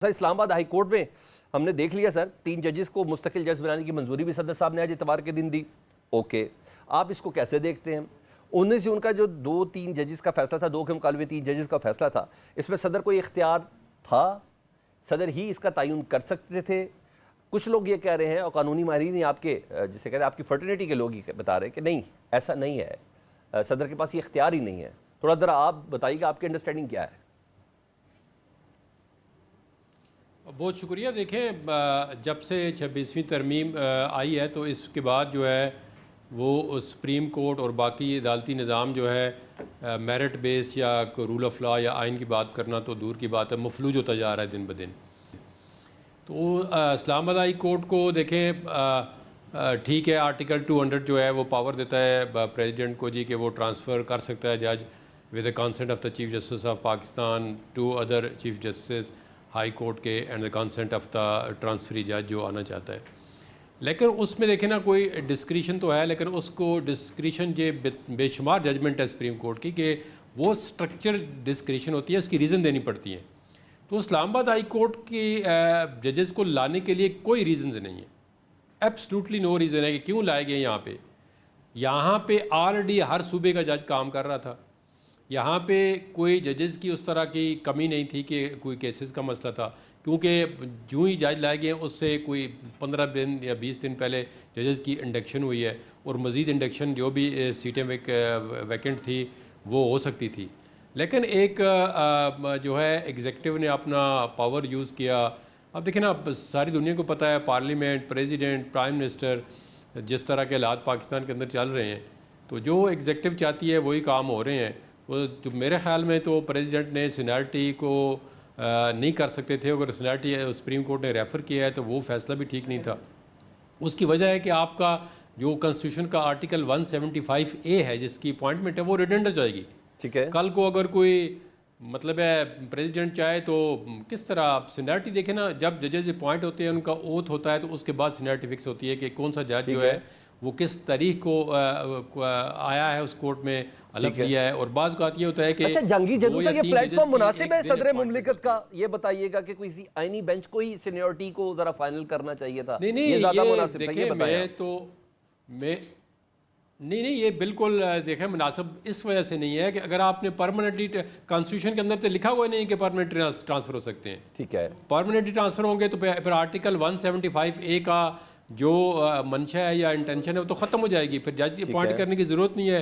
Sir Islamabad high court में हमने देख लिया सर 3 जजेस को मुस्तकिल जज बनाने की मंजूरी भी सदर साहब ने आज इतवार के दिन दी। ओके, आप इसको कैसे देखते हैं? उनमें से उनका जो 2-3 जजेस का फैसला था, 2 के मुकाबले 3 जजेस का फैसला था, इसमें सदर को इख्तियार था? सदर ही इसका तयन कर सकते थे? कुछ लोग ये कह रहे हैं और कानूनी माहिरीन ही आपके जिसे कह रहे हैं आपकी फर्टर्निटी के लोग ही बता रहे हैं कि नहीं, ऐसा नहीं है, सदर के पास ये इख्तियार ही नहीं है। थोड़ा ज़रा आप बताइएगा आपकी अंडरस्टैंडिंग क्या है? बहुत शुक्रिया। देखें, जब से 26वीं तरमीम आई है तो इसके बाद जो है वो सुप्रीम कोर्ट और बाकी अदालती निज़ाम जो है मेरिट बेस या रूल ऑफ लॉ या आइन की बात करना तो दूर की बात है, मफलूज होता जा रहा है दिन ब दिन। तो इस्लामाबाद हाई कोर्ट को देखें, ठीक है, आर्टिकल 200 जो है वो पावर देता है प्रेसिडेंट को जी कि वो ट्रांसफ़र कर सकता है जज with the consent of the chief justice of Pakistan to other chief justice high court के and the consent of the transferee जज जो आना चाहता है। लेकिन उसमें देखें ना, कोई डिस्क्रिशन तो है, लेकिन उसको डिस्क्रिशन ये बेशुमार जजमेंट है सुप्रीम कोर्ट की कि वो स्ट्रक्चर डिस्क्रिशन होती है, उसकी रीज़न देनी पड़ती है। तो इस्लामाबाद हाई कोर्ट की जजेस को लाने के लिए कोई रीज़न नहीं है, एब्सोल्युटली नो रीज़न है कि क्यों लाए गए यहाँ पे ऑलरेडी हर सूबे का जज काम कर रहा था। यहाँ पे कोई जजेस की उस तरह की कमी नहीं थी कि कोई केसेस का मसला था, क्योंकि जो ही जज लाए गए उससे कोई 15 दिन या 20 दिन पहले जजेस की इंडक्शन हुई है और मज़ीद इंडक्शन जो भी सीटें वैकेंट थी वो हो सकती थी। लेकिन एक जो है एग्जेक्टिव ने अपना पावर यूज़ किया। अब देखें ना, सारी दुनिया को पता है पार्लियामेंट, प्रेसिडेंट, प्राइम मिनिस्टर, जिस तरह के हालात पाकिस्तान के अंदर चल रहे हैं, तो जो एग्जेक्टिव चाहती है वही काम हो रहे हैं। तो मेरे ख़्याल में तो प्रेसिडेंट ने सीनियरिटी को नहीं कर सकते थे। अगर सीनियरिटी सुप्रीम कोर्ट ने रेफ़र किया है तो वो फ़ैसला भी ठीक नहीं था। उसकी वजह है कि आपका जो कॉन्स्टिट्यूशन का आर्टिकल 175A है जिसकी अपॉइंटमेंट है वो रिडंडेंट हो जाएगी। ठीक है, कल को अगर कोई मतलब है प्रेसिडेंट चाहे तो किस तरह आप सीनियरिटी देखें ना, जब जजेस अपॉइंट होते हैं उनका ओथ होता है तो उसके बाद सीनियरिटी फिक्स होती है कि कौन सा जज जो है वो किस तारीख को आया है उस कोर्ट में हलफ लिया है। और बाज़ बात ये होता है कि अच्छा, जंगीर जदों से ये प्लेटफॉर्म मुनासिब है सदर मुमलिकत का? ये बताइएगा कि कोई आईनी बेंच को ही सीनियरिटी को जरा फाइनल करना चाहिए था। नहीं, ये ज़्यादा मुनासिब था, ये बताया। नहीं, ये बिल्कुल देखें मुनासिब इस वजह से नहीं है कि अगर आपने परमानेंटली कॉन्स्टिट्यूशन के अंदर तो लिखा हुआ नहीं कि परमानेंट ट्रांसफ़र हो सकते हैं। ठीक है, परमानेंटली ट्रांसफ़र होंगे तो फिर आर्टिकल 175A का जो मंशा है या इंटेंशन है वो तो ख़त्म हो जाएगी। फिर जज अपॉइंट करने की ज़रूरत नहीं है।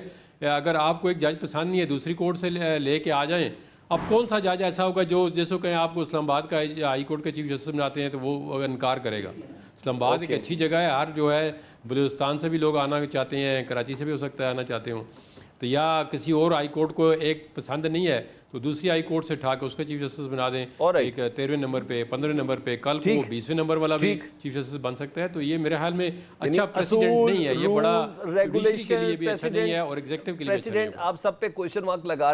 अगर आपको एक जज पसंद नहीं है, दूसरी कोर्ट से लेके आ जाएं। अब कौन सा जज ऐसा होगा जो जैसे कहें आपको इस्लामाबाद का हाई कोर्ट के चीफ जस्टिस बनाते हैं तो वो इनकार करेगा? इस्लामाबाद एक अच्छी जगह है, हर जो है बलूचिस्तान से भी लोग आना चाहते हैं, कराची से भी हो सकता है आना चाहते हों। तो या किसी और हाई कोर्ट को एक पसंद नहीं है तो दूसरी हाई कोर्ट से उठा के उसका चीफ जस्टिस बना दें, एक 13वें नंबर पे, 15वें नंबर पे, कल को 20वें नंबर वाला भी चीफ जस्टिस बन सकता है। तो ये मेरे ख्याल में अच्छा प्रेसिडेंट नहीं है, ये बड़ा जुडिशरी के लिए भी अच्छा नहीं है और एग्जीक्यूटिव के लिए भी अच्छा नहीं है। आप सब पे क्वेश्चन मार्क लगा